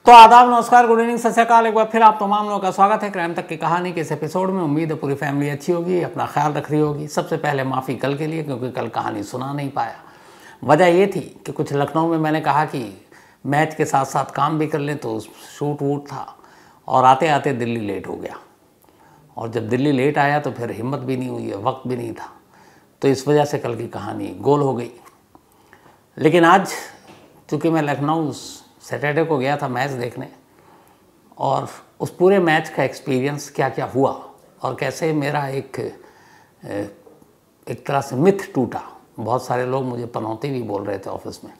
तो आदाब, नमस्कार, गुड इवनिंग, सत श्री अकाल। एक बार फिर आप तमाम लोगों का स्वागत है क्राइम तक की कहानी के इस एपिसोड में। उम्मीद है पूरी फैमिली अच्छी होगी, अपना ख्याल रख रही होगी। सबसे पहले माफ़ी कल के लिए, क्योंकि कल कहानी सुना नहीं पाया। वजह ये थी कि कुछ लखनऊ में मैंने कहा कि मैच के साथ साथ काम भी कर लें, तो शूट वूट था और आते आते दिल्ली लेट हो गया। और जब दिल्ली लेट आया तो फिर हिम्मत भी नहीं हुई है, वक्त भी नहीं था, तो इस वजह से कल की कहानी गोल हो गई। लेकिन आज चूँकि मैं लखनऊ सैटरडे को गया था मैच देखने, और उस पूरे मैच का एक्सपीरियंस क्या क्या हुआ और कैसे मेरा एक तरह से मिथ टूटा। बहुत सारे लोग मुझे पनौती भी बोल रहे थे ऑफिस में।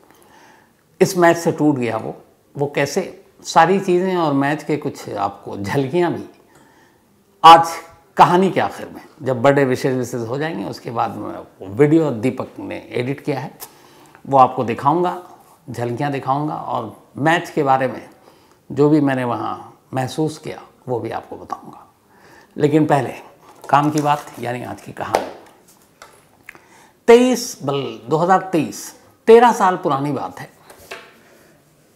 इस मैच से टूट गया वो कैसे, सारी चीज़ें और मैच के कुछ आपको झलकियाँ भी आज कहानी के आखिर में, जब बड़े विशेष हो जाएंगे, उसके बाद में वीडियो दीपक ने एडिट किया है वो आपको दिखाऊंगा, झलकियाँ दिखाऊंगा, और मैच के बारे में जो भी मैंने वहाँ महसूस किया वो भी आपको बताऊंगा। लेकिन पहले काम की बात, यानी आज की कहानी। 2023 13 साल पुरानी बात है।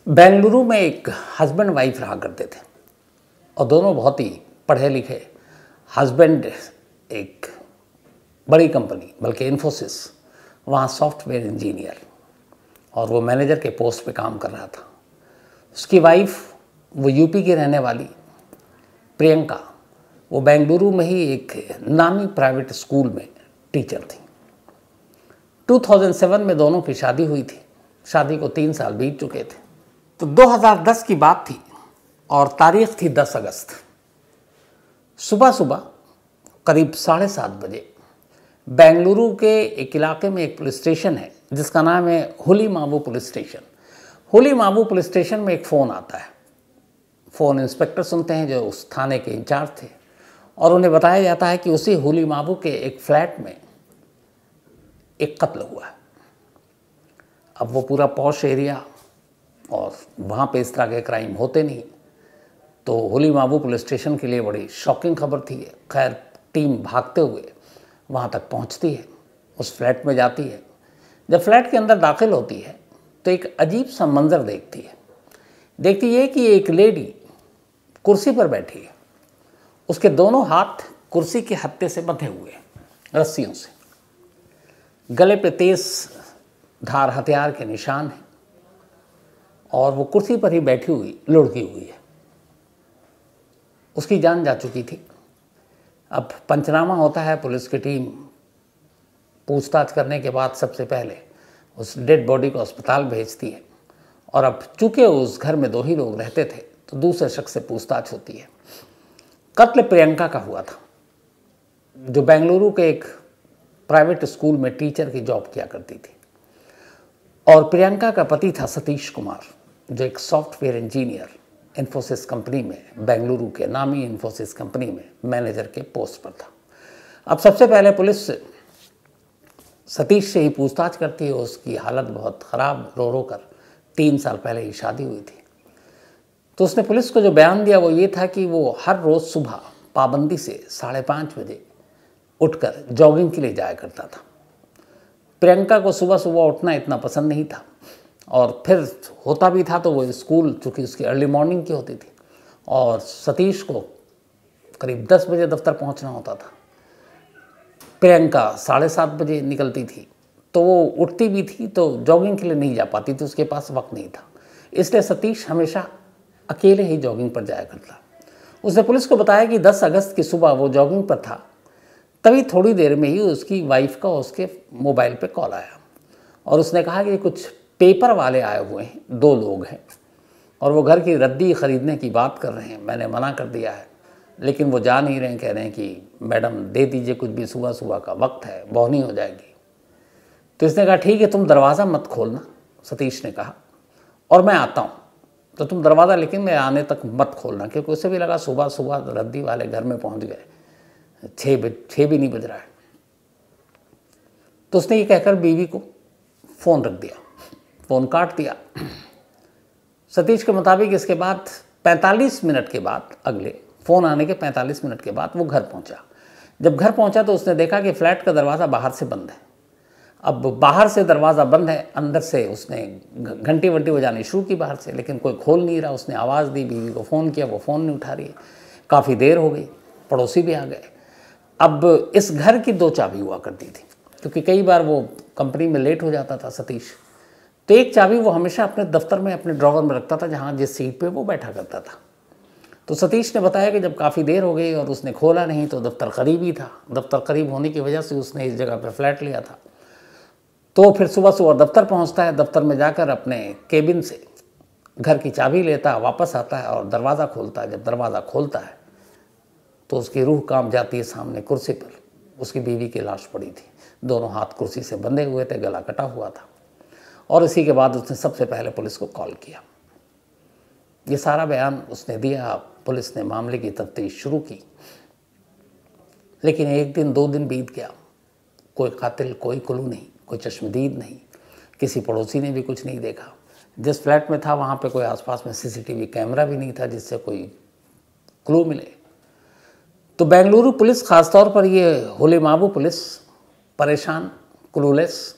बेंगलुरु में एक हस्बैंड वाइफ रहा करते थे, और दोनों बहुत ही पढ़े लिखे। हस्बैंड एक बड़ी कंपनी, बल्कि इन्फोसिस, वहाँ सॉफ्टवेयर इंजीनियर, और वो मैनेजर के पोस्ट पे काम कर रहा था। उसकी वाइफ, वो यूपी की रहने वाली प्रियंका, वो बेंगलुरु में ही एक नामी प्राइवेट स्कूल में टीचर थी। 2007 में दोनों की शादी हुई थी। शादी को 3 साल बीत चुके थे। तो 2010 की बात थी और तारीख थी 10 अगस्त। सुबह सुबह करीब 7:30 बजे बेंगलुरु के एक इलाके में एक पुलिस स्टेशन है जिसका नाम है हुलीमावु पुलिस स्टेशन। हुलीमावु पुलिस स्टेशन में एक फ़ोन आता है। फ़ोन इंस्पेक्टर सुनते हैं जो उस थाने के इंचार्ज थे, और उन्हें बताया जाता है कि उसी हुलीमावु के एक फ्लैट में एक कत्ल हुआ है। अब वो पूरा पॉश एरिया, और वहाँ पे इस तरह के क्राइम होते नहीं, तो हुलीमावु पुलिस स्टेशन के लिए बड़ी शॉकिंग खबर थी। खैर, टीम भागते हुए वहाँ तक पहुँचती है, उस फ्लैट में जाती है। जब फ्लैट के अंदर दाखिल होती है तो एक अजीब सा मंजर देखती है कि एक लेडी कुर्सी पर बैठी है। उसके दोनों हाथ कुर्सी के हत्थे से बंधे हुए हैं रस्सियों से, गले पे तेज धार हथियार के निशान हैं, और वो कुर्सी पर ही बैठी हुई लुढ़की हुई है। उसकी जान जा चुकी थी। अब पंचनामा होता है, पुलिस की टीम पूछताछ करने के बाद सबसे पहले उस डेड बॉडी को अस्पताल भेजती है। और अब चूंकि उस घर में 2 ही लोग रहते थे, तो दूसरे शख्स से पूछताछ होती है। कत्ल प्रियंका का हुआ था, जो बेंगलुरु के एक प्राइवेट स्कूल में टीचर की जॉब किया करती थी। और प्रियंका का पति था सतीश कुमार, जो एक सॉफ्टवेयर इंजीनियर इन्फोसिस कंपनी में, बेंगलुरु के नामी इन्फोसिस कंपनी में मैनेजर के पोस्ट पर था। अब सबसे पहले पुलिस सतीश से ही पूछताछ करती है। उसकी हालत बहुत ख़राब, रो रो कर 3 साल पहले ही शादी हुई थी। तो उसने पुलिस को जो बयान दिया वो ये था कि वो हर रोज़ सुबह पाबंदी से 5:30 बजे उठकर जॉगिंग के लिए जाया करता था। प्रियंका को सुबह सुबह उठना इतना पसंद नहीं था, और फिर होता भी था तो वो स्कूल, चूँकि उसकी अर्ली मॉर्निंग की होती थी, और सतीश को करीब 10 बजे दफ्तर पहुँचना होता था। प्रियंका 7:30 बजे निकलती थी, तो वो उठती भी थी तो जॉगिंग के लिए नहीं जा पाती थी, उसके पास वक्त नहीं था। इसलिए सतीश हमेशा अकेले ही जॉगिंग पर जाया करता। उसने पुलिस को बताया कि 10 अगस्त की सुबह वो जॉगिंग पर था, तभी थोड़ी देर में ही उसकी वाइफ का उसके मोबाइल पे कॉल आया, और उसने कहा कि कुछ पेपर वाले आए हुए हैं, 2 लोग हैं, और वो घर की रद्दी ख़रीदने की बात कर रहे हैं। मैंने मना कर दिया है, लेकिन वो जा नहीं रहे हैं, कह रहे हैं कि मैडम दे दीजिए कुछ भी, सुबह सुबह का वक्त है, बौनी हो जाएगी। तो इसने कहा ठीक है, तुम दरवाज़ा मत खोलना, सतीश ने कहा, और मैं आता हूँ, तो तुम दरवाज़ा लेकिन मैं आने तक मत खोलना, क्योंकि उसे भी लगा सुबह सुबह रद्दी वाले घर में पहुँच गए, 6 भी नहीं बज रहा है। तो उसने ये कहकर बीवी को फ़ोन रख दिया, फ़ोन काट दिया। सतीश के मुताबिक इसके बाद 45 मिनट के बाद, अगले फ़ोन आने के 45 मिनट के बाद वो घर पहुंचा। जब घर पहुंचा तो उसने देखा कि फ्लैट का दरवाज़ा बाहर से बंद है। अब बाहर से दरवाज़ा बंद है, अंदर से उसने घंटी वंटी बजानी शुरू की बाहर से, लेकिन कोई खोल नहीं रहा। उसने आवाज़ दी, बीवी को फ़ोन किया, वो फ़ोन नहीं उठा रही है। काफ़ी देर हो गई, पड़ोसी भी आ गए। अब इस घर की 2 चाबी हुआ करती थी, क्योंकि कई बार वो कंपनी में लेट हो जाता था सतीश, तो एक चाबी वो हमेशा अपने दफ्तर में, अपने ड्रॉवर में रखता था, जहाँ जिस सीट पे वो बैठा करता था। तो सतीश ने बताया कि जब काफ़ी देर हो गई और उसने खोला नहीं, तो दफ्तर करीब ही था। दफ्तर करीब होने की वजह से उसने इस जगह पे फ्लैट लिया था। तो फिर सुबह सुबह दफ्तर पहुंचता है, दफ्तर में जाकर अपने केबिन से घर की चाबी लेता है, वापस आता है और दरवाज़ा खोलता है। जब दरवाज़ा खोलता है तो उसकी रूह कांप जाती है। सामने कुर्सी पर उसकी बीवी की लाश पड़ी थी, दोनों हाथ कुर्सी से बंधे हुए थे, गला कटा हुआ था। और इसी के बाद उसने सबसे पहले पुलिस को कॉल किया। ये सारा बयान उसने दिया। पुलिस ने मामले की तफ्तीश शुरू की, लेकिन 1 दिन 2 दिन बीत गया, कोई कातिल, कोई क्लू नहीं, कोई चश्मदीद नहीं। किसी पड़ोसी ने भी कुछ नहीं देखा। जिस फ्लैट में था वहाँ पे कोई आसपास में सीसीटीवी कैमरा भी नहीं था जिससे कोई क्लू मिले। तो बेंगलुरु पुलिस, ख़ासतौर पर ये होले माबू पुलिस, परेशान, क्लूलेस,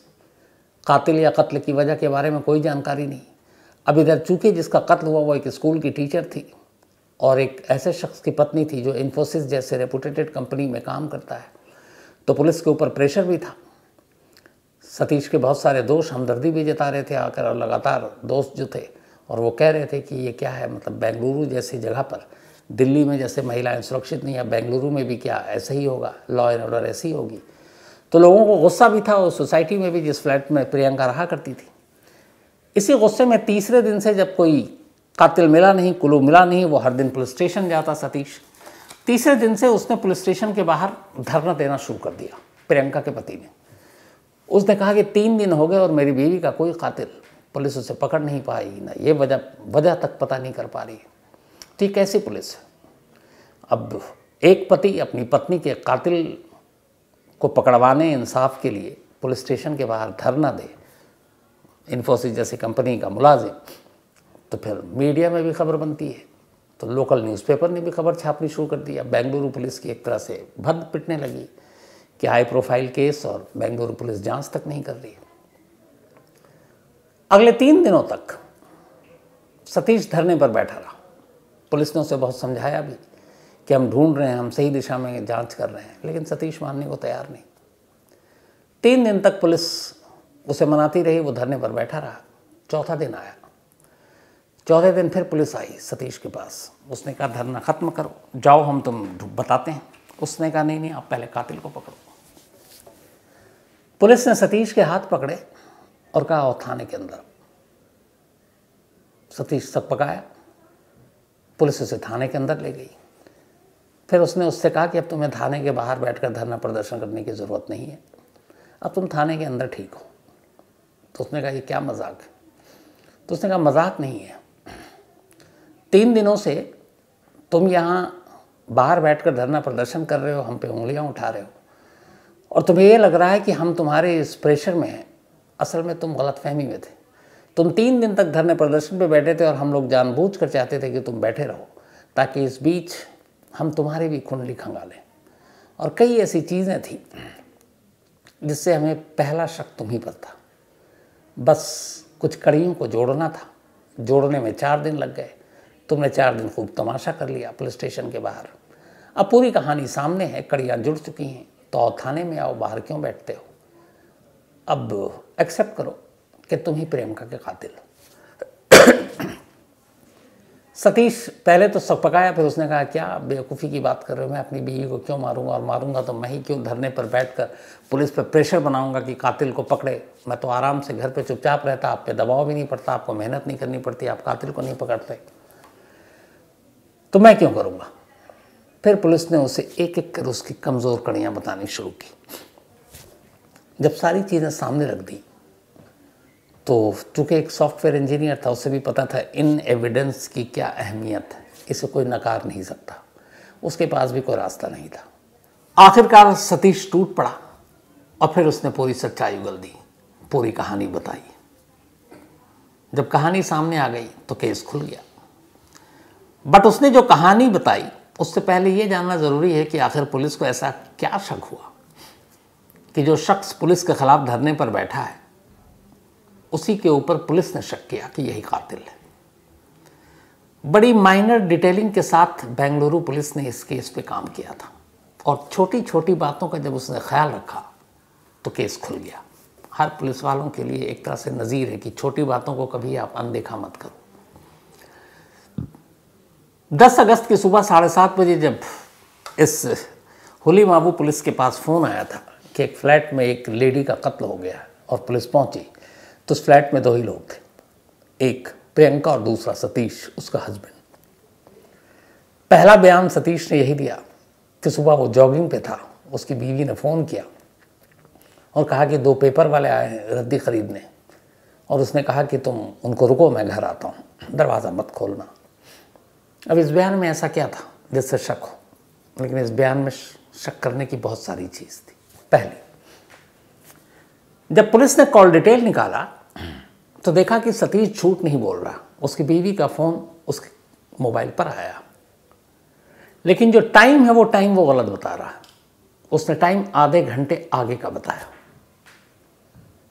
कातिल या कत्ल की वजह के बारे में कोई जानकारी नहीं। अब इधर चूँकि जिसका कत्ल हुआ वो एक स्कूल की टीचर थी और एक ऐसे शख्स की पत्नी थी जो इन्फोसिस जैसे रेपुटेटेड कंपनी में काम करता है, तो पुलिस के ऊपर प्रेशर भी था। सतीश के बहुत सारे दोस्त हमदर्दी भी जता रहे थे आकर, और लगातार दोस्त जो थे, और वो कह रहे थे कि ये क्या है, मतलब बेंगलुरु जैसी जगह पर, दिल्ली में जैसे महिलाएं सुरक्षित नहीं है, बेंगलुरु में भी क्या ऐसा ही होगा, लॉ एंड ऑर्डर ऐसी होगी। तो लोगों को गुस्सा भी था उस सोसाइटी में भी जिस फ्लैट में प्रियंका रहा करती थी। इसी गुस्से में तीसरे दिन से जब कोई कातिल मिला नहीं, क्लू मिला नहीं, वो हर दिन पुलिस स्टेशन जाता सतीश। तीसरे दिन से उसने पुलिस स्टेशन के बाहर धरना देना शुरू कर दिया। प्रियंका के पति ने, उसने कहा कि 3 दिन हो गए और मेरी बीवी का कोई कातिल, पुलिस उसे पकड़ नहीं पाई, ना ये वजह तक पता नहीं कर पा रही है। ठीक कैसी पुलिस है? अब एक पति अपनी पत्नी के कातिल को पकड़वाने, इंसाफ के लिए पुलिस स्टेशन के बाहर धरना दे, इन्फोसिस जैसी कंपनी का मुलाजिम, तो फिर मीडिया में भी खबर बनती है। तो लोकल न्यूज़पेपर ने भी खबर छापनी शुरू कर दिया। बेंगलुरु पुलिस की एक तरह से भद्द पिटने लगी कि हाई प्रोफाइल केस और बेंगलुरु पुलिस जांच तक नहीं कर रही। अगले 3 दिनों तक सतीश धरने पर बैठा रहा। पुलिस ने उसे बहुत समझाया भी कि हम ढूंढ रहे हैं, हम सही दिशा में जांच कर रहे हैं, लेकिन सतीश मानने को तैयार नहीं। 3 दिन तक पुलिस उसे मनाती रही, वो धरने पर बैठा रहा। चौथा दिन आया। चौथे दिन फिर पुलिस आई सतीश के पास। उसने कहा धरना खत्म करो, जाओ हम तुम बताते हैं। उसने कहा नहीं नहीं, आप पहले कातिल को पकड़ो। पुलिस ने सतीश के हाथ पकड़े और कहा आओ थाने के अंदर। सतीश सक पकाया, पुलिस उसे थाने के अंदर ले गई। फिर उसने उससे कहा कि अब तुम्हें थाने के बाहर बैठकर धरना प्रदर्शन करने की ज़रूरत नहीं है, अब तुम थाने के अंदर ठीक हो। तो उसने कहा ये क्या मजाक है? तो उसने कहा मजाक नहीं है, 3 दिनों से तुम यहाँ बाहर बैठकर धरना प्रदर्शन कर रहे हो, हम पे उंगलियां उठा रहे हो, और तुम्हें ये लग रहा है कि हम तुम्हारे इस प्रेशर में हैं। असल में तुम गलतफहमी में थे। तुम 3 दिन तक धरने प्रदर्शन पे बैठे थे और हम लोग जानबूझकर चाहते थे कि तुम बैठे रहो ताकि इस बीच हम तुम्हारी भी कुंडली खंगालें। और कई ऐसी चीज़ें थी जिससे हमें पहला शक तुम ही पर था। बस कुछ कड़ियों को जोड़ना था, जोड़ने में 4 दिन लग गए। तुमने 4 दिन खूब तमाशा कर लिया पुलिस स्टेशन के बाहर। अब पूरी कहानी सामने है, कड़ियाँ जुड़ चुकी हैं, तो आओ थाने में आओ, बाहर क्यों बैठते हो? अब एक्सेप्ट करो कि तुम ही प्रियंका के कातिल। सतीश पहले तो सक पकाया, फिर उसने कहा क्या बेवकूफ़ी की बात कर रहे हो, मैं अपनी बीवी को क्यों मारूंगा, और मारूंगा तो मैं ही क्यों धरने पर बैठकर पुलिस पर प्रेशर बनाऊंगा कि कातिल को पकड़े। मैं तो आराम से घर पे चुपचाप रहता, आप पे दबाव भी नहीं पड़ता, आपको मेहनत नहीं करनी पड़ती, आप कातिल को नहीं पकड़ते, तो मैं क्यों करूँगा। फिर पुलिस ने उसे एक एक कर उसकी कमज़ोर कड़ियाँ बतानी शुरू की। जब सारी चीज़ें सामने रख दी तो चूँकि एक सॉफ्टवेयर इंजीनियर था, उसे भी पता था इन एविडेंस की क्या अहमियत है, इसे कोई नकार नहीं सकता। उसके पास भी कोई रास्ता नहीं था। आखिरकार सतीश टूट पड़ा और फिर उसने पूरी सच्चाई उगल दी, पूरी कहानी बताई। जब कहानी सामने आ गई तो केस खुल गया। बट उसने जो कहानी बताई उससे पहले ये जानना ज़रूरी है कि आखिर पुलिस को ऐसा क्या शक हुआ कि जो शख्स पुलिस के खिलाफ धरने पर बैठा है उसी के ऊपर पुलिस ने शक किया कि यही कातिल है। बड़ी माइनर डिटेलिंग के साथ बेंगलुरु पुलिस ने इस केस पे काम किया था और छोटी छोटी बातों का जब उसने ख्याल रखा तो केस खुल गया। हर पुलिस वालों के लिए एक तरह से नज़ीर है कि छोटी बातों को कभी आप अनदेखा मत करो। 10 अगस्त की सुबह 7:30 बजे जब इस हुली माबू पुलिस के पास फ़ोन आया था कि एक फ्लैट में एक लेडी का कत्ल हो गया और पुलिस पहुंची, तो उस फ्लैट में 2 ही लोग थे, एक प्रियंका और दूसरा सतीश, उसका हस्बैंड। पहला बयान सतीश ने यही दिया कि सुबह वो जॉगिंग पे था, उसकी बीवी ने फ़ोन किया और कहा कि 2 पेपर वाले आए हैं रद्दी ख़रीदने, और उसने कहा कि तुम उनको रुको, मैं घर आता हूँ, दरवाज़ा मत खोलना। अब इस बयान में ऐसा क्या था जिससे शक हो, लेकिन इस बयान में शक करने की बहुत सारी चीज़ थी। पहले, जब पुलिस ने कॉल डिटेल निकाला तो देखा कि सतीश झूठ नहीं बोल रहा, उसकी बीवी का फ़ोन उसके मोबाइल पर आया, लेकिन जो टाइम है वो टाइम वो गलत बता रहा है। उसने टाइम आधे घंटे आगे का बताया,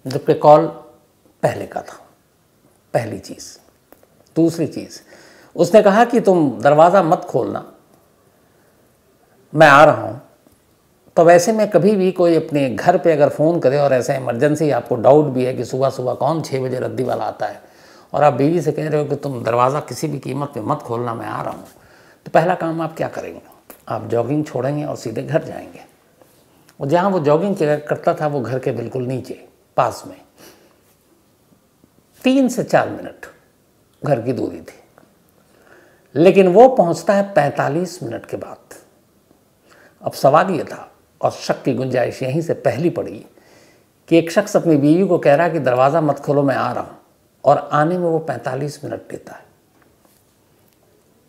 जबकि कॉल पहले का था। पहली चीज़। दूसरी चीज़, उसने कहा कि तुम दरवाज़ा मत खोलना, मैं आ रहा हूँ। तो वैसे में कभी भी कोई अपने घर पे अगर फ़ोन करे और ऐसे इमरजेंसी, आपको डाउट भी है कि सुबह सुबह कौन 6 बजे रद्दी वाला आता है, और आप बीवी से कह रहे हो कि तुम दरवाज़ा किसी भी कीमत पे मत खोलना, मैं आ रहा हूँ, तो पहला काम आप क्या करेंगे? आप जॉगिंग छोड़ेंगे और सीधे घर जाएंगे। और जहाँ वो जॉगिंग करता था वो घर के बिल्कुल नीचे पास में 3 से 4 मिनट घर की दूरी थी, लेकिन वो पहुँचता है 45 मिनट के बाद। अब सवाल ये था, और शक की गुंजाइश यहीं से पहली पड़ी, कि एक शख्स अपनी बीवी को कह रहा है कि दरवाज़ा मत खोलो, मैं आ रहा हूँ, और आने में वो 45 मिनट लेता है।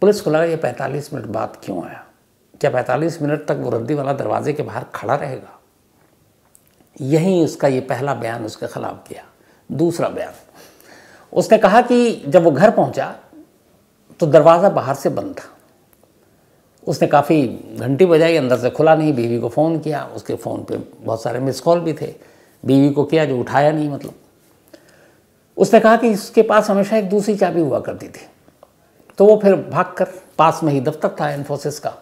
पुलिस को लगा ये 45 मिनट बाद क्यों आया? क्या 45 मिनट तक वो रद्दी वाला दरवाजे के बाहर खड़ा रहेगा? यहीं उसका ये पहला बयान उसके खिलाफ किया। दूसरा बयान, उसने कहा कि जब वो घर पहुंचा तो दरवाज़ा बाहर से बंद था। उसने काफ़ी घंटी बजाई, अंदर से खुला नहीं। बीवी को फ़ोन किया, उसके फ़ोन पे बहुत सारे मिस कॉल भी थे, बीवी को किया जो उठाया नहीं। मतलब उसने कहा कि इसके पास हमेशा एक दूसरी चाबी हुआ करती थी। तो वो फिर भागकर, पास में ही दफ्तर था इन्फोसिस का,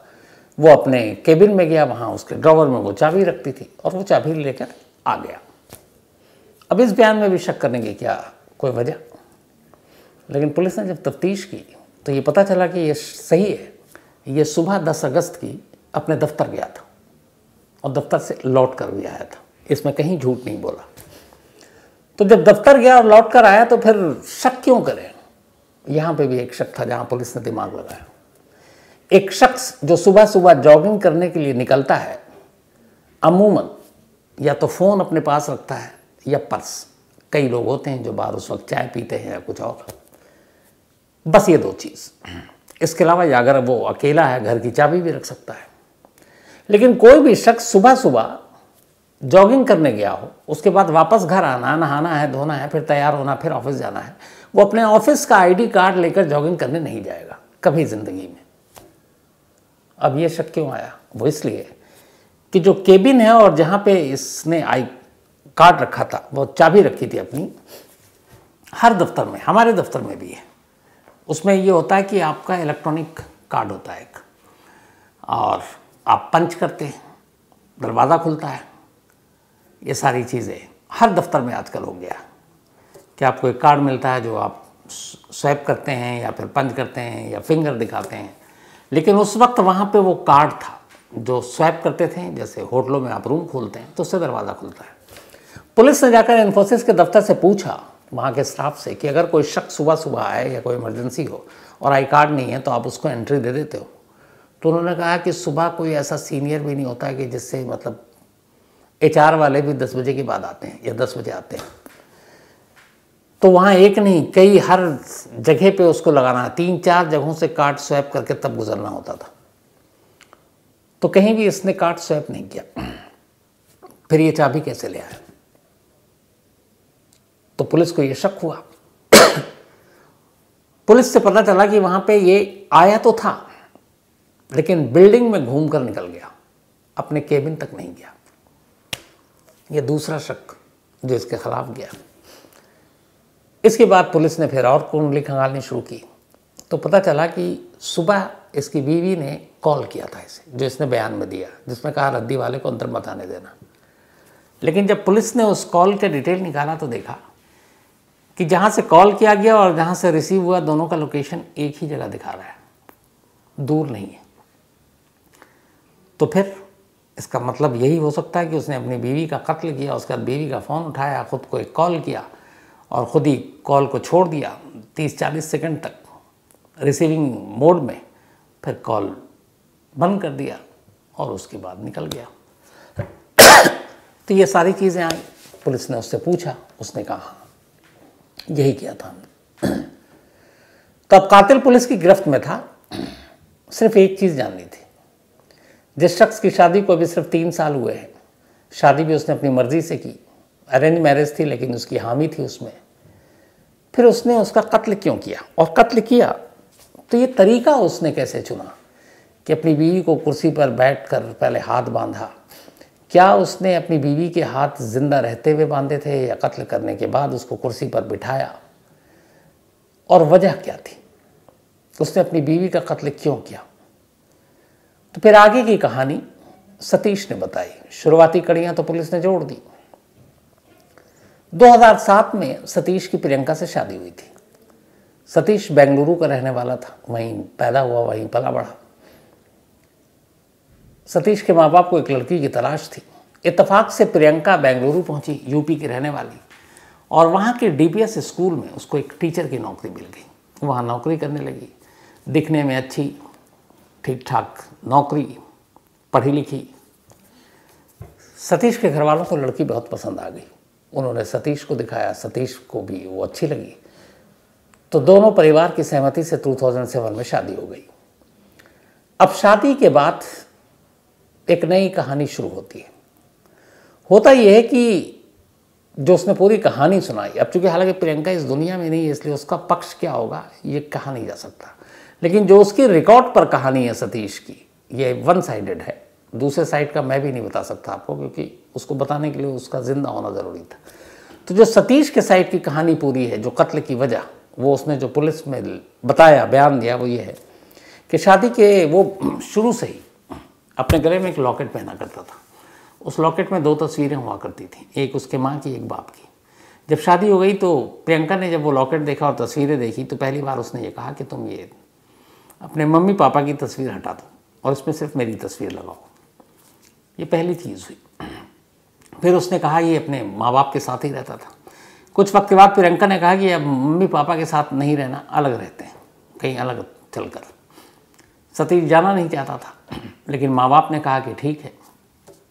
वो अपने केबिन में गया, वहाँ उसके ड्रॉवर में वो चाबी रखती थी, और वो चाबी लेकर आ गया। अब इस बयान में भी शक करने की क्या कोई वजह? लेकिन पुलिस ने जब तफ्तीश की तो ये पता चला कि ये सही है। ये सुबह 10 अगस्त की अपने दफ्तर गया था और दफ्तर से लौट कर भी आया था, इसमें कहीं झूठ नहीं बोला। तो जब दफ्तर गया और लौट कर आया तो फिर शक क्यों करें? यहाँ पे भी एक शक था जहाँ पुलिस ने दिमाग लगाया। एक शख्स जो सुबह सुबह जॉगिंग करने के लिए निकलता है, अमूमन या तो फ़ोन अपने पास रखता है या पर्स। कई लोग होते हैं जो बाहर उस वक्त चाय पीते हैं या कुछ और, बस ये 2 चीज़। इसके अलावा अगर वो अकेला है, घर की चाबी भी रख सकता है। लेकिन कोई भी शख्स सुबह सुबह जॉगिंग करने गया हो, उसके बाद वापस घर आना, नहाना है, धोना है, फिर तैयार होना, फिर ऑफिस जाना है, वो अपने ऑफिस का आईडी कार्ड लेकर जॉगिंग करने नहीं जाएगा कभी ज़िंदगी में। अब ये शक क्यों आया? वो इसलिए कि जो केबिन है और जहाँ पे इसने आई कार्ड रखा था, वो चाबी रखी थी अपनी, हर दफ्तर में, हमारे दफ्तर में भी है, उसमें ये होता है कि आपका इलेक्ट्रॉनिक कार्ड होता है एक, और आप पंच करते हैं, दरवाज़ा खुलता है। ये सारी चीज़ें हर दफ्तर में आजकल हो गया कि आपको एक कार्ड मिलता है जो आप स्वैप करते हैं या फिर पंच करते हैं या फिंगर दिखाते हैं। लेकिन उस वक्त वहाँ पे वो कार्ड था जो स्वैप करते थे, जैसे होटलों में आप रूम खोलते हैं तो उससे दरवाज़ा खुलता है। पुलिस ने जाकर इन्फोसिस के दफ्तर से पूछा वहाँ के स्टाफ से कि अगर कोई शख्स सुबह सुबह आए या कोई इमरजेंसी हो और आई कार्ड नहीं है तो आप उसको एंट्री दे देते हो? तो उन्होंने कहा कि सुबह कोई ऐसा सीनियर भी नहीं होता है कि जिससे, मतलब HR वाले भी 10 बजे के बाद आते हैं या 10 बजे आते हैं, तो वहाँ एक नहीं कई हर जगह पे उसको लगाना, 3-4 जगहों से कार्ड स्वैप करके तब गुजरना होता था। तो कहीं भी इसने कार्ड स्वैप नहीं किया। फिर ये चाबी कैसे ले आया? तो पुलिस को ये शक हुआ। पुलिस से पता चला कि वहाँ पे ये आया तो था, लेकिन बिल्डिंग में घूमकर निकल गया, अपने केबिन तक नहीं गया। ये दूसरा शक जो इसके खिलाफ गया। इसके बाद पुलिस ने फिर और कुंडली खंगालनी शुरू की तो पता चला कि सुबह इसकी बीवी ने कॉल किया था इसे, जो इसने बयान में दिया, जिसमें कहा रद्दी वाले को अंदर मत आने देना। लेकिन जब पुलिस ने उस कॉल के डिटेल निकाला तो देखा कि जहाँ से कॉल किया गया और जहाँ से रिसीव हुआ दोनों का लोकेशन एक ही जगह दिखा रहा है, दूर नहीं है। तो फिर इसका मतलब यही हो सकता है कि उसने अपनी बीवी का कत्ल किया, उसके बाद बीवी का फ़ोन उठाया, ख़ुद को एक कॉल किया और ख़ुद ही कॉल को छोड़ दिया 30-40 सेकंड तक रिसीविंग मोड में, फिर कॉल बंद कर दिया और उसके बाद निकल गया। तो ये सारी चीज़ें आई, पुलिस ने उससे पूछा, उसने कहा यही किया था। तो अब कातिल पुलिस की गिरफ्त में था, सिर्फ एक चीज़ जाननी थी। जिस शख्स की शादी को अभी सिर्फ 3 साल हुए हैं, शादी भी उसने अपनी मर्जी से की, अरेंज मैरिज थी लेकिन उसकी हामी थी उसमें, फिर उसने उसका कत्ल क्यों किया? और कत्ल किया तो ये तरीका उसने कैसे चुना कि अपनी बीवी को कुर्सी पर बैठकर पहले हाथ बांधा? क्या उसने अपनी बीवी के हाथ जिंदा रहते हुए बांधे थे या कत्ल करने के बाद उसको कुर्सी पर बिठाया? और वजह क्या थी? उसने अपनी बीवी का कत्ल क्यों किया? तो फिर आगे की कहानी सतीश ने बताई। शुरुआती कड़ियां तो पुलिस ने जोड़ दी। 2007 में सतीश की प्रियंका से शादी हुई थी। सतीश बेंगलुरु का रहने वाला था, वहीं पैदा हुआ, वहीं पला बढ़ा। सतीश के माँ बाप को एक लड़की की तलाश थी। इत्तेफाक से प्रियंका बेंगलुरु पहुंची, यूपी की रहने वाली, और वहाँ के डीपीएस स्कूल में उसको एक टीचर की नौकरी मिल गई। वहाँ नौकरी करने लगी, दिखने में अच्छी, ठीक ठाक नौकरी, पढ़ी लिखी। सतीश के घर वालों को लड़की बहुत पसंद आ गई। उन्होंने सतीश को दिखाया, सतीश को भी वो अच्छी लगी। तो दोनों परिवार की सहमति से 2007 में शादी हो गई। अब शादी के बाद एक नई कहानी शुरू होती है। होता यह है कि जो उसने पूरी कहानी सुनाई, अब चूंकि हालांकि प्रियंका इस दुनिया में नहीं है इसलिए उसका पक्ष क्या होगा ये कहा नहीं जा सकता, लेकिन जो उसकी रिकॉर्ड पर कहानी है सतीश की, ये वन साइडेड है। दूसरे साइड का मैं भी नहीं बता सकता आपको, क्योंकि उसको बताने के लिए उसका जिंदा होना ज़रूरी था। तो जो सतीश के साइड की कहानी पूरी है, जो कत्ल की वजह, वो उसने जो पुलिस में बताया, बयान दिया, वो ये है कि शादी के वो शुरू से ही अपने गले में एक लॉकेट पहना करता था। उस लॉकेट में 2 तस्वीरें हुआ करती थी, एक उसके माँ की, एक बाप की। जब शादी हो गई तो प्रियंका ने जब वो लॉकेट देखा और तस्वीरें देखी तो पहली बार उसने ये कहा कि तुम ये अपने मम्मी पापा की तस्वीर हटा दो और इसमें सिर्फ मेरी तस्वीर लगाओ। ये पहली चीज़ हुई। फिर उसने कहा ये अपने माँ बाप के साथ ही रहता था। कुछ वक्त के बाद प्रियंका ने कहा कि अब मम्मी पापा के साथ नहीं रहना, अलग रहते हैं, कहीं अलग चलकर। सतीश जाना नहीं चाहता था, लेकिन माँ बाप ने कहा कि ठीक है,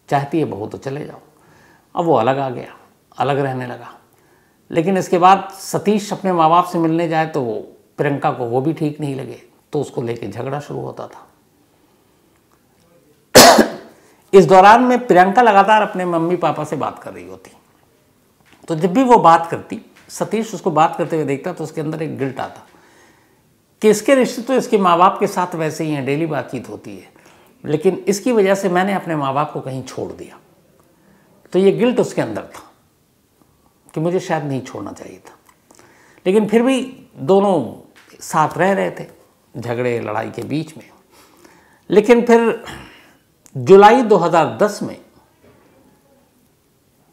चाहती है बहू तो चले जाओ। अब वो अलग आ गया, अलग रहने लगा। लेकिन इसके बाद सतीश अपने माँ बाप से मिलने जाए तो प्रियंका को वो भी ठीक नहीं लगे, तो उसको लेके झगड़ा शुरू होता था। इस दौरान में प्रियंका लगातार अपने मम्मी पापा से बात कर रही होती, तो जब भी वो बात करती, सतीश उसको बात करते हुए देखता तो उसके अंदर एक गिल्ट आता कि इसके रिश्ते तो इसके माँ बाप के साथ वैसे ही हैं, डेली बातचीत होती है, लेकिन इसकी वजह से मैंने अपने माँ बाप को कहीं छोड़ दिया। तो ये गिल्ट उसके अंदर था कि मुझे शायद नहीं छोड़ना चाहिए था। लेकिन फिर भी दोनों साथ रह रहे थे, झगड़े लड़ाई के बीच में। लेकिन फिर जुलाई 2010 में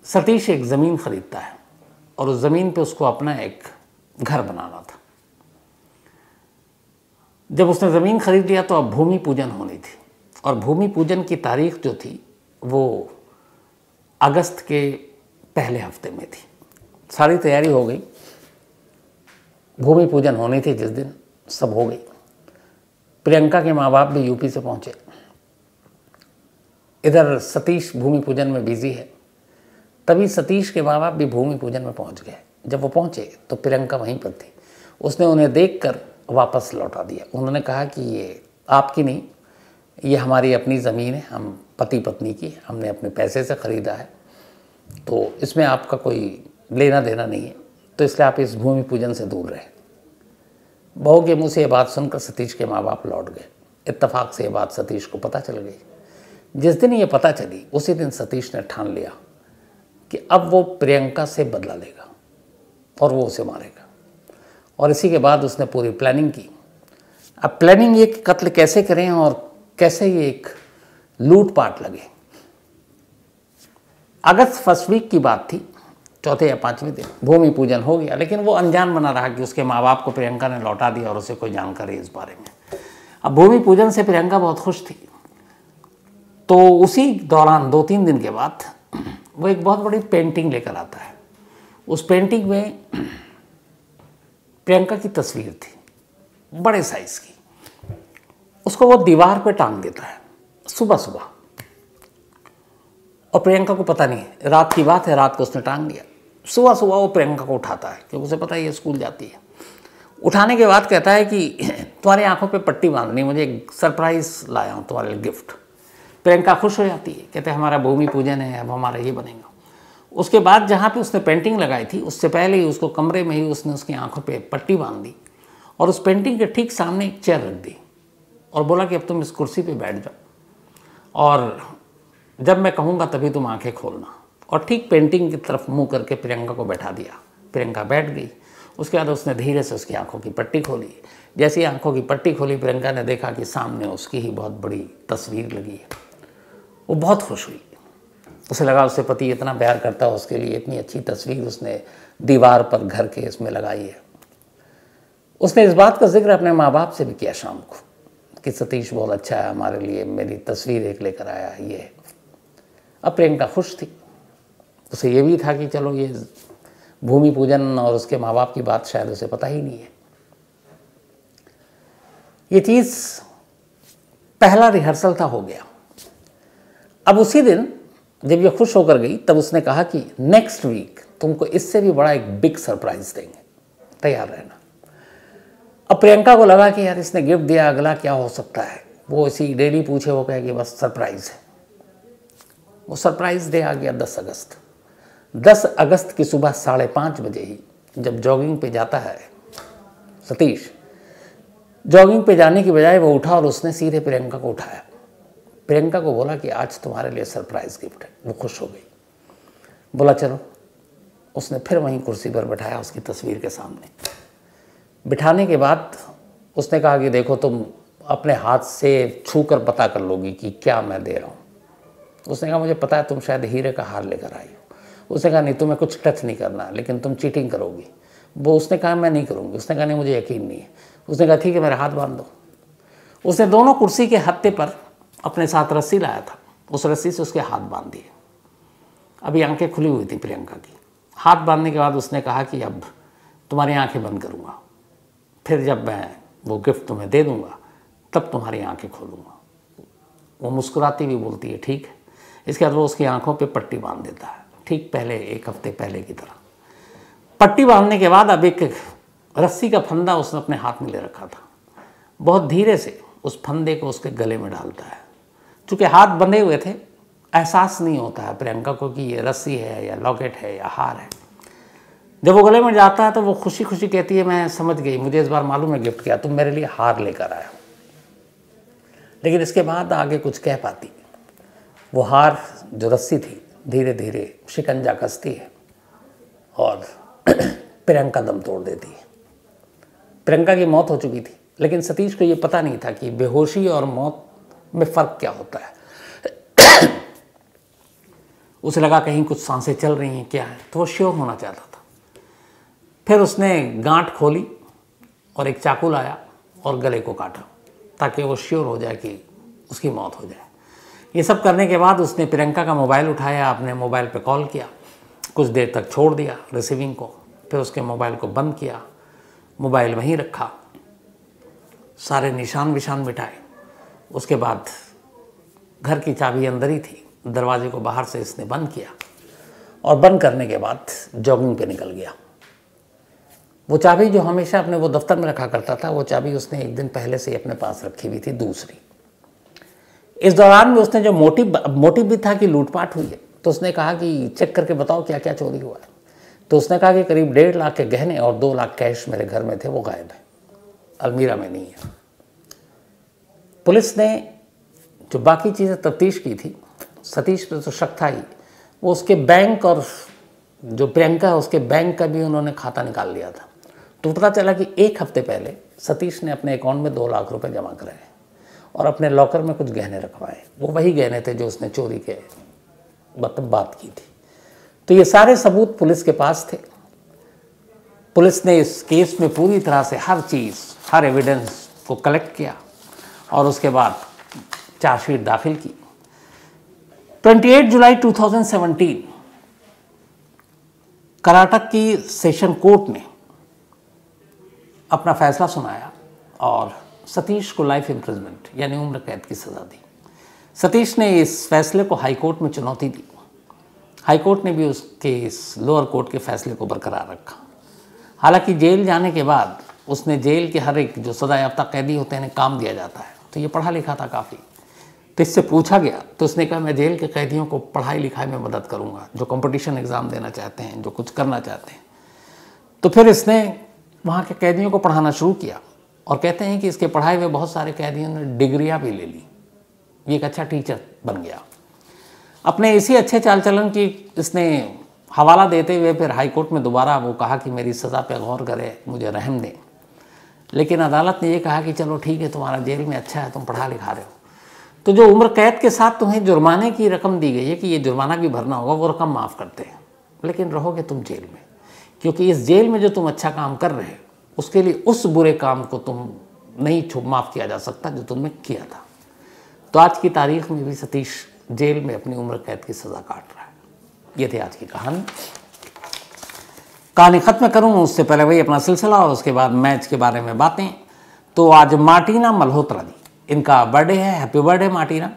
सतीश एक ज़मीन खरीदता है और उस ज़मीन पे उसको अपना एक घर बनाना था। जब उसने ज़मीन खरीद लिया तो अब भूमि पूजन होनी थी, और भूमि पूजन की तारीख जो थी वो अगस्त के पहले हफ्ते में थी। सारी तैयारी हो गई, भूमि पूजन होनी थी जिस दिन, सब हो गई। प्रियंका के माँ बाप भी यूपी से पहुँचे। इधर सतीश भूमि पूजन में बिजी है। तभी सतीश के माँ बाप भी भूमि पूजन में पहुँच गए। जब वो पहुँचे तो प्रियंका वहीं पर थी। उसने उन्हें देखकर वापस लौटा दिया। उन्होंने कहा कि ये आपकी नहीं, ये हमारी अपनी ज़मीन है, हम पति पत्नी की, हमने अपने पैसे से ख़रीदा है, तो इसमें आपका कोई लेना देना नहीं है, तो इसलिए आप इस भूमि पूजन से दूर रहें। बहू के मुँह से ये बात सुनकर सतीश के माँ बाप लौट गए। इत्तेफाक से ये बात सतीश को पता चल गई। जिस दिन ये पता चली उसी दिन सतीश ने ठान लिया कि अब वो प्रियंका से बदला लेगा और वो उसे मारेगा। और इसी के बाद उसने पूरी प्लानिंग की। अब प्लानिंग ये कि कत्ल कैसे करें और कैसे ये एक लूटपाट लगे। अगस्त फर्स्ट वीक की बात थी, चौथे या पांचवें दिन भूमि पूजन हो गया, लेकिन वो अनजान बना रहा कि उसके माँ बाप को प्रियंका ने लौटा दिया और उसे कोई जानकारी इस बारे में। अब भूमि पूजन से प्रियंका बहुत खुश थी, तो उसी दौरान 2-3 दिन के बाद वो एक बहुत बड़ी पेंटिंग लेकर आता है। उस पेंटिंग में प्रियंका की तस्वीर थी, बड़े साइज की। उसको वो दीवार पे टांग देता है सुबह सुबह, और प्रियंका को पता नहीं है, रात की बात है, रात को उसने टांग दिया। सुबह सुबह वो प्रियंका को उठाता है क्योंकि उसे पता है ये स्कूल जाती है। उठाने के बाद कहता है कि तुम्हारी आंखों पे पट्टी बांधनी, मुझे एक सरप्राइज लाया हूँ तुम्हारे लिए गिफ्ट। प्रियंका खुश हो जाती है, कहते हैं हमारा भूमि पूजन है, अब हमारा ये बनेगा। उसके बाद जहाँ पे उसने पेंटिंग लगाई थी, उससे पहले ही उसको कमरे में ही उसने उसकी आंखों पे पट्टी बांध दी और उस पेंटिंग के ठीक सामने एक चेयर रख दी और बोला कि अब तुम इस कुर्सी पे बैठ जाओ और जब मैं कहूँगा तभी तुम आंखें खोलना। और ठीक पेंटिंग की तरफ मुँह करके प्रियंका को बैठा दिया। प्रियंका बैठ गई। उसके बाद उसने धीरे से उसकी आंखों की पट्टी खोली। जैसे ही आंखों की पट्टी खोली, प्रियंका ने देखा कि सामने उसकी ही बहुत बड़ी तस्वीर लगी है। वो बहुत खुश हुई। उसे लगा उससे पति इतना प्यार करता है, उसके लिए इतनी अच्छी तस्वीर उसने दीवार पर घर के इसमें लगाई है। उसने इस बात का जिक्र अपने माँ बाप से भी किया शाम को कि सतीश बहुत अच्छा है हमारे लिए, मेरी तस्वीर एक लेकर आया है ये। अब प्रियंका खुश थी। उसे ये भी था कि चलो ये भूमि पूजन और उसके माँ बाप की बात शायद उसे पता ही नहीं है। ये चीज़ पहला रिहर्सल था, हो गया। अब उसी दिन जब ये खुश होकर गई, तब उसने कहा कि नेक्स्ट वीक तुमको इससे भी बड़ा एक बिग सरप्राइज देंगे, तैयार रहना। अब प्रियंका को लगा कि यार इसने गिफ्ट दिया, अगला क्या हो सकता है। वो इसी डेली पूछे, वो कहे कि बस सरप्राइज है। वो सरप्राइज डे आ गया 10 अगस्त। 10 अगस्त की सुबह 5:30 बजे ही जब जॉगिंग पे जाता है सतीश, जॉगिंग पे जाने की बजाय वो उठा और उसने सीधे प्रियंका को उठाया। प्रियंका को बोला कि आज तुम्हारे लिए सरप्राइज गिफ्ट है। वो खुश हो गई, बोला चलो। उसने फिर वहीं कुर्सी पर बैठाया उसकी तस्वीर के सामने। बिठाने के बाद उसने कहा कि देखो तुम अपने हाथ से छू कर पता कर लोगी कि क्या मैं दे रहा हूँ। उसने कहा मुझे पता है तुम शायद हीरे का हार लेकर आई हो। उसने कहा नहीं, तुम्हें कुछ टच नहीं करना, लेकिन तुम चीटिंग करोगी। वो उसने कहा मैं नहीं करूँगी। उसने कहा नहीं, मुझे यकीन नहीं है। उसने कहा ठीक है, मेरा हाथ बांध दो। उसने दोनों कुर्सी के हत्थे पर अपने साथ रस्सी लाया था, उस रस्सी से उसके हाथ बांध दिए। अभी आंखें खुली हुई थी प्रियंका की। हाथ बांधने के बाद उसने कहा कि अब तुम्हारी आंखें बंद करूँगा, फिर जब मैं वो गिफ्ट तुम्हें दे दूँगा तब तुम्हारी आंखें खोलूँगा। वो मुस्कुराती हुई बोलती है ठीक है। इसके बाद वो उसकी आंखों पे पट्टी बांध देता है, ठीक पहले 1 हफ्ते पहले की तरह। पट्टी बांधने के बाद अब एक रस्सी का फंदा उसने अपने हाथ में ले रखा था। बहुत धीरे से उस फंदे को उसके गले में डालता है। चूँकि हाथ बंधे हुए थे, एहसास नहीं होता है प्रियंका को कि ये रस्सी है या लॉकेट है या हार है। जब वो गले में जाता है तो वो खुशी खुशी कहती है मैं समझ गई, मुझे इस बार मालूम है गिफ्ट किया, तुम मेरे लिए हार लेकर आया। लेकिन इसके बाद आगे कुछ कह पाती। वो हार जो रस्सी थी धीरे धीरे शिकंजा कसती है और प्रियंका दम तोड़ देती है। प्रियंका की मौत हो चुकी थी, लेकिन सतीश को ये पता नहीं था कि बेहोशी और मौत में फ़र्क क्या होता है। उसे लगा कहीं कुछ सांसें चल रही हैं क्या है, तो वो श्योर होना चाहता था। फिर उसने गांठ खोली और एक चाकू लाया और गले को काटा ताकि वो श्योर हो जाए कि उसकी मौत हो जाए। ये सब करने के बाद उसने प्रियंका का मोबाइल उठाया, अपने मोबाइल पे कॉल किया, कुछ देर तक छोड़ दिया रिसीविंग को, फिर उसके मोबाइल को बंद किया, मोबाइल वहीं रखा, सारे निशान विशान मिटाए। उसके बाद घर की चाबी अंदर ही थी, दरवाजे को बाहर से इसने बंद किया और बंद करने के बाद जॉगिंग पे निकल गया। वो चाबी जो हमेशा अपने वो दफ्तर में रखा करता था, वो चाबी उसने एक दिन पहले से ही अपने पास रखी हुई थी, दूसरी। इस दौरान में उसने जो मोटिव भी था कि लूटपाट हुई है, तो उसने कहा कि चेक करके बताओ क्या क्या चोरी हुआ है। तो उसने कहा कि करीब 1.5 लाख के गहने और 2 लाख कैश मेरे घर में थे, वो गायब है, अलमीरा में नहीं है। पुलिस ने जो बाकी चीज़ें तफ्तीश की थी, सतीश पर तो शक था ही, वो उसके बैंक और जो प्रियंका है उसके बैंक का भी उन्होंने खाता निकाल लिया था। तो पता चला कि एक हफ्ते पहले सतीश ने अपने अकाउंट में 2 लाख रुपए जमा कराए और अपने लॉकर में कुछ गहने रखवाए। वो वही गहने थे जो उसने चोरी के मतलब बात की थी। तो ये सारे सबूत पुलिस के पास थे। पुलिस ने इस केस में पूरी तरह से हर चीज़, हर एविडेंस को कलेक्ट किया और उसके बाद चार्जशीट दाखिल की। 28 जुलाई 2017 कर्नाटक की सेशन कोर्ट ने अपना फैसला सुनाया और सतीश को लाइफ इम्प्रिजमेंट यानी उम्र कैद की सज़ा दी। सतीश ने इस फैसले को हाई कोर्ट में चुनौती दी। हाई कोर्ट ने भी उसके इस लोअर कोर्ट के फैसले को बरकरार रखा। हालांकि जेल जाने के बाद उसने जेल के हर एक जो सजा याफ्ता कैदी होते हैं काम दिया जाता है, तो ये पढ़ा लिखा था काफ़ी। तो इससे पूछा गया तो उसने कहा मैं जेल के कैदियों को पढ़ाई लिखाई में मदद करूंगा, जो कंपटीशन एग्ज़ाम देना चाहते हैं, जो कुछ करना चाहते हैं। तो फिर इसने वहाँ के कैदियों को पढ़ाना शुरू किया और कहते हैं कि इसके पढ़ाई में बहुत सारे कैदियों ने डिग्रियाँ भी ले ली। ये एक अच्छा टीचर बन गया। अपने इसी अच्छे चाल चलन की इसने हवाला देते हुए फिर हाई कोर्ट में दोबारा वो कहा कि मेरी सज़ा पे गौर करे, मुझे रहम दें। लेकिन अदालत ने ये कहा कि चलो ठीक है, तुम्हारा जेल में अच्छा है, तुम पढ़ा लिखा रहे हो, तो जो उम्र कैद के साथ तुम्हें जुर्माने की रकम दी गई है कि ये जुर्माना भी भरना होगा, वो रकम माफ़ करते हैं, लेकिन रहोगे तुम जेल में, क्योंकि इस जेल में जो तुम अच्छा काम कर रहे हो उसके लिए उस बुरे काम को तुम नहीं माफ़ किया जा सकता जो तुमने किया था। तो आज की तारीख में भी सतीश जेल में अपनी उम्र कैद की सज़ा काट रहा है। ये थी आज की कहानी। कहानी ख़त्म करूँ उससे पहले वही अपना सिलसिला और उसके बाद मैच के बारे में बातें। तो आज मार्टिना मल्होत्रा जी, इनका बर्थडे है, हैप्पी बर्थडे मार्टिना।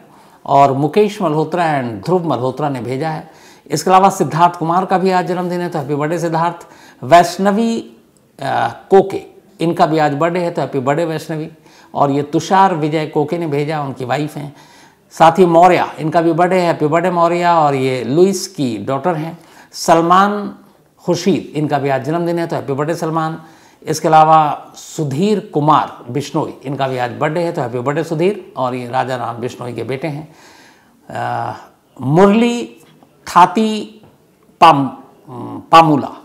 और मुकेश मल्होत्रा एंड ध्रुव मल्होत्रा ने भेजा है। इसके अलावा सिद्धार्थ कुमार का भी आज जन्मदिन है, तो हैप्पी बर्थडे सिद्धार्थ। वैष्णवी कोके, इनका भी आज बर्थडे है, तो हैप्पी बर्थडे वैष्णवी। और ये तुषार विजय कोके ने भेजा, उनकी वाइफ हैं। साथ ही मौर्या, इनका भी बर्थडे है, हैप्पी बर्थडे मौर्या। और ये लुइस की डॉटर हैं। सलमान खुर्शीद, इनका भी आज जन्मदिन है, तो हैप्पी बर्थडे सलमान। इसके अलावा सुधीर कुमार बिश्नोई, इनका भी आज बर्थडे है, तो हैप्पी बर्थडे सुधीर। और ये राजा राम बिश्नोई के बेटे हैं। मुरली थाती पामुला,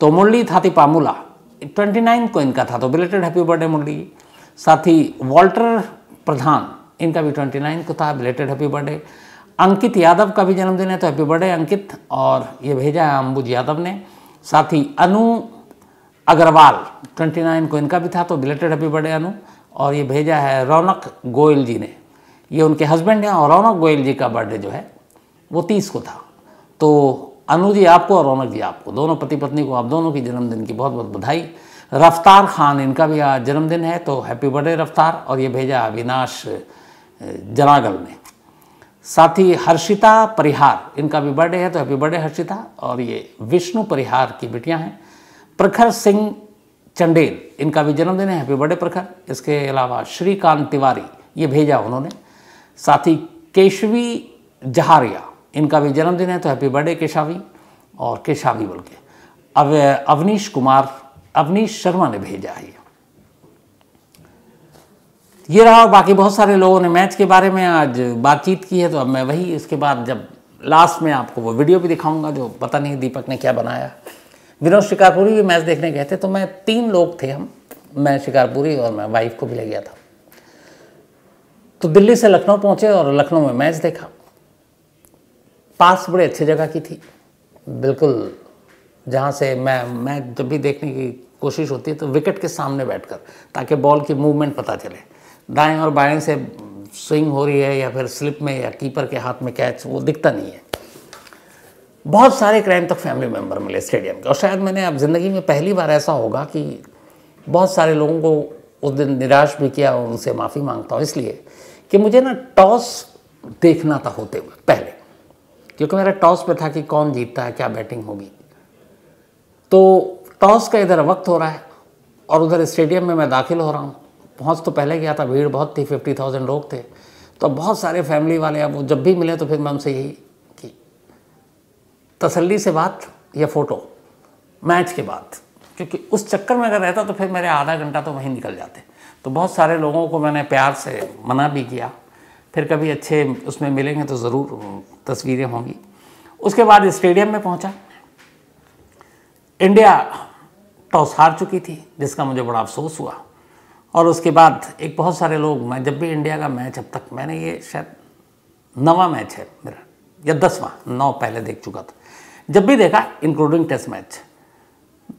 तो मुरली थाती पामुला 29 को इनका था, तो बिलेटेड हैप्पी बर्थडे मुरली। साथ ही वॉल्टर प्रधान, इनका भी 29 को था, belated happy birthday. Ankit Yadav का भी जन्मदिन है, तो हैप्पी बर्थडे अंकित। और ये भेजा है अंबुज यादव ने। साथ ही अनु अग्रवाल 29 को इनका भी था, तो बिलेटेड हैप्पी बर्थडे अनु। और ये भेजा है रौनक गोयल जी ने, ये उनके हस्बैंड हैं। और रौनक गोयल जी का बर्थडे जो है वो 30 को था। तो अनु जी आपको और रौनक जी आपको, दोनों पति पत्नी को, आप दोनों की जन्मदिन की बहुत बहुत बधाई। रफ्तार खान, इनका भी आज जन्मदिन है, तो हैप्पी बर्थडे रफ्तार। और ये भेजा अविनाश जनागल ने। साथ ही हर्षिता परिहार, इनका भी बर्थडे है, तो हैप्पी बर्थडे हर्षिता। और ये विष्णु परिहार की बिटियां हैं। प्रखर सिंह चंडेल, इनका भी जन्मदिन है, हैप्पी बर्थडे प्रखर। इसके अलावा श्रीकांत तिवारी, ये भेजा उन्होंने। साथ ही केशवी जहारिया, इनका भी जन्मदिन है, तो हैप्पी बर्थडे केशावी। और केशावी बोल के अब अवनीश कुमार, अवनीश शर्मा ने भेजा है। ये रहा। बाकी बहुत सारे लोगों ने मैच के बारे में आज बातचीत की है, तो अब मैं वही इसके बाद जब लास्ट में आपको वो वीडियो भी दिखाऊंगा जो पता नहीं दीपक ने क्या बनाया। विनोद शिकारपुरी भी मैच देखने गए थे, तो मैं 3 लोग थे हम, मैं शिकारपुरी और मैं वाइफ को भी ले गया था। तो दिल्ली से लखनऊ पहुँचे और लखनऊ में मैच देखा। पास बड़े अच्छी जगह की थी, बिल्कुल जहाँ से मैं जब भी देखने की कोशिश होती है तो विकेट के सामने बैठकर, ताकि बॉल की मूवमेंट पता चले, दाएं और बाएं से स्विंग हो रही है या फिर स्लिप में या कीपर के हाथ में कैच, वो दिखता नहीं है। बहुत सारे क्राइम तक फैमिली मेंबर मिले स्टेडियम के। और शायद मैंने अब ज़िंदगी में पहली बार ऐसा होगा कि बहुत सारे लोगों को उस दिन निराश भी किया और उनसे माफ़ी मांगता हूँ, इसलिए कि मुझे ना टॉस देखना था होते हुए पहले, क्योंकि मेरा टॉस पे था कि कौन जीतता है, क्या बैटिंग होगी। तो टॉस का इधर वक्त हो रहा है और उधर स्टेडियम में मैं दाखिल हो रहा हूँ। पहुँच तो पहले गया था, भीड़ बहुत थी, 50,000 लोग थे। तो बहुत सारे फैमिली वाले, अब वो जब भी मिले तो फिर मैं उनसे यही कि तसल्ली से बात या फ़ोटो मैच के बाद, क्योंकि उस चक्कर में अगर रहता तो फिर मेरे आधा घंटा तो वहीं निकल जाते। तो बहुत सारे लोगों को मैंने प्यार से मना भी किया। फिर कभी अच्छे उसमें मिलेंगे तो ज़रूर तस्वीरें होंगी। उसके बाद स्टेडियम में पहुंचा। इंडिया टॉस हार चुकी थी, जिसका मुझे बड़ा अफसोस हुआ। और उसके बाद एक बहुत सारे लोग, मैं जब भी इंडिया का मैच, अब तक मैंने ये शायद 9वां मैच है मेरा या 10वां, 9 पहले देख चुका था, जब भी देखा इंक्लूडिंग टेस्ट मैच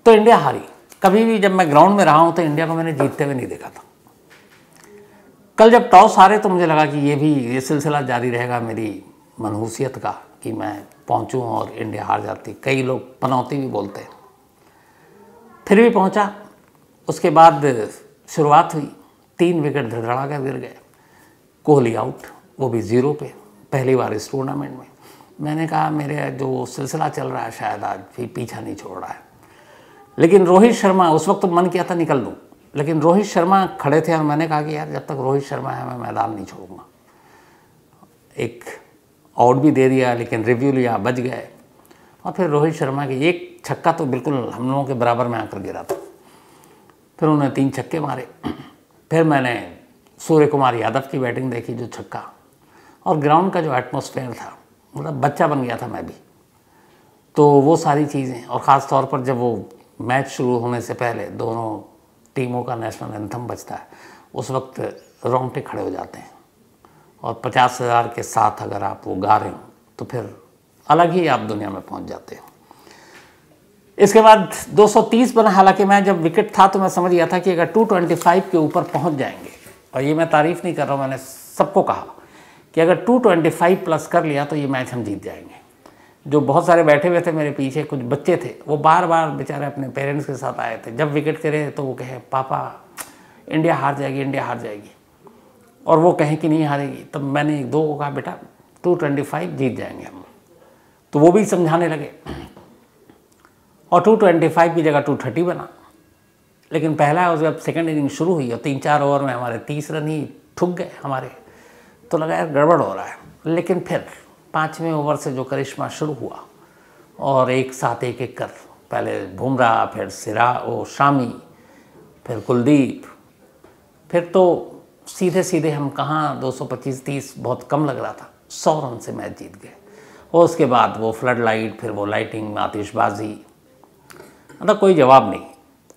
तो इंडिया हारी। कभी भी जब मैं ग्राउंड में रहा हूँ तो इंडिया को मैंने जीतते हुए नहीं देखा था। कल जब टॉस हारे तो मुझे लगा कि ये सिलसिला जारी रहेगा मेरी मनहूसियत का, कि मैं पहुँचूँ और इंडिया हार जाती। कई लोग पनौती भी बोलते हैं, फिर भी पहुँचा। उसके बाद शुरुआत हुई, 3 विकेट धड़धड़ा कर गिर गए, कोहली आउट, वो भी 0 पे, पहली बार इस टूर्नामेंट में। मैंने कहा मेरे जो सिलसिला चल रहा है शायद आज भी पीछा नहीं छोड़ रहा है। लेकिन रोहित शर्मा, उस वक्त तो मन किया था निकल दूँ, लेकिन रोहित शर्मा खड़े थे और मैंने कहा कि यार जब तक रोहित शर्मा है मैं मैदान नहीं छोड़ूंगा। एक आउट भी दे दिया, लेकिन रिव्यू लिया, बच गए। और फिर रोहित शर्मा की एक छक्का तो बिल्कुल हम लोगों के बराबर में आकर गिरा था। फिर उन्होंने 3 छक्के मारे। फिर मैंने सूर्य कुमार यादव की बैटिंग देखी, जो छक्का, और ग्राउंड का जो एटमॉस्फेयर था, मतलब बच्चा बन गया था मैं भी। तो वो सारी चीज़ें, और ख़ास तौर पर जब वो मैच शुरू होने से पहले दोनों टीमों का नेशनल एंथम बजता है, उस वक्त रोंगटे खड़े हो जाते हैं। और 50,000 के साथ अगर आप वो गा रहे हो तो फिर अलग ही आप दुनिया में पहुंच जाते हो। इसके बाद 230 बना। हालांकि मैं जब विकेट था तो मैं समझ गया था कि अगर 225 के ऊपर पहुंच जाएंगे, और ये मैं तारीफ़ नहीं कर रहा हूँ, मैंने सबको कहा कि अगर 225 प्लस कर लिया तो ये मैच हम जीत जाएंगे। जो बहुत सारे बैठे हुए थे मेरे पीछे, कुछ बच्चे थे, वो बार बार बेचारे अपने पेरेंट्स के साथ आए थे। जब विकेट गिरे तो वो कहे पापा इंडिया हार जाएगी, इंडिया हार जाएगी, और वो कहें कि नहीं हारेगी। तब मैंने 1-2 को कहा बेटा 225 जीत जाएंगे हम। तो वो भी समझाने लगे, और 225 की जगह 230 बना। लेकिन पहला जब सेकंड इनिंग शुरू हुई और 3-4 ओवर में हमारे 30 रन ही ठुक गए हमारे, तो लगा यार गड़बड़ हो रहा है। लेकिन फिर 5वें ओवर से जो करिश्मा शुरू हुआ, और एक साथ एक कर, पहले बुमराह, फिर शामी, फिर कुलदीप, फिर तो सीधे सीधे हम कहाँ 225-30 बहुत कम लग रहा था, 100 रन से मैच जीत गए। और उसके बाद वो फ्लड लाइट, फिर वो लाइटिंग, आतिशबाजी, मतलब कोई जवाब नहीं।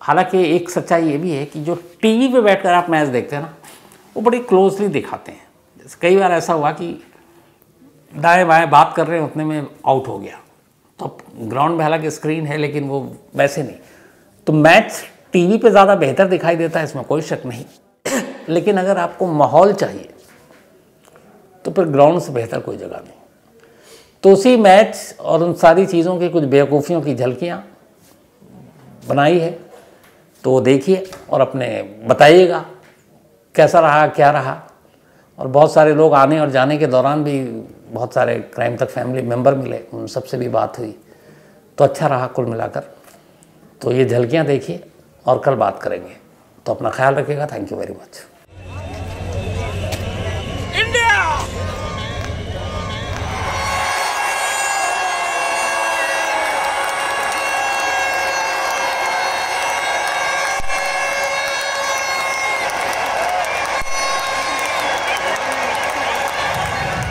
हालांकि एक सच्चाई ये भी है कि जो टीवी पे बैठकर आप मैच देखते हैं ना, वो बड़ी क्लोजली दिखाते हैं। जैसे कई बार ऐसा हुआ कि दाएं बाएं बात कर रहे हैं, उतने में आउट हो गया, तो ग्राउंड में हालांकि स्क्रीन है लेकिन वो वैसे नहीं। तो मैच टीवी पे ज़्यादा बेहतर दिखाई देता है, इसमें कोई शक नहीं। लेकिन अगर आपको माहौल चाहिए तो फिर ग्राउंड से बेहतर कोई जगह नहीं। तो उसी मैच और उन सारी चीज़ों की कुछ बेवकूफ़ियों की झलकियाँ बनाई है, तो देखिए और अपने बताइएगा कैसा रहा, क्या रहा। और बहुत सारे लोग आने और जाने के दौरान भी बहुत सारे क्राइम तक फैमिली मेंबर मिले, उन सबसे भी बात हुई, तो अच्छा रहा कुल मिलाकर। तो ये झलकियाँ देखिए और कल बात करेंगे। तो अपना ख्याल रखिएगा। Thank you very much.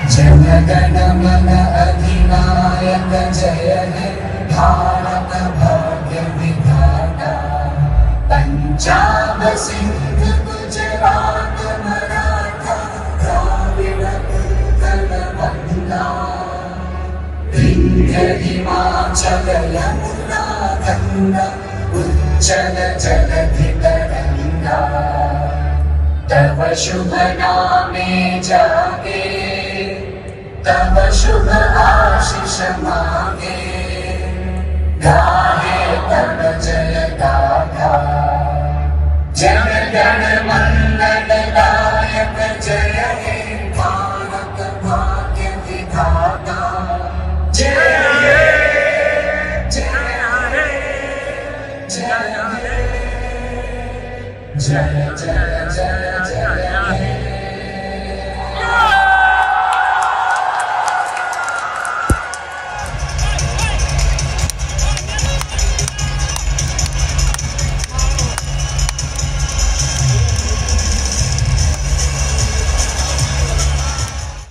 जनगण मन अधिनायक जय हे भारत भाग्य विधाता। पंजाब सिंध गुजरात मराठा द्राविड़ उत्कल बंगा। विंध्य हिमाचल यमुना गंगा उज्जल जलधि तरंगा। तव शुभ नामे जागे, तब शुभ आशीष मांगे। गाहे तब जय गाथा, जन गण मंगल दायक जय हे भारत भाग्य विधाता। जय हे जय हे जय हे जय जय जय जय हे।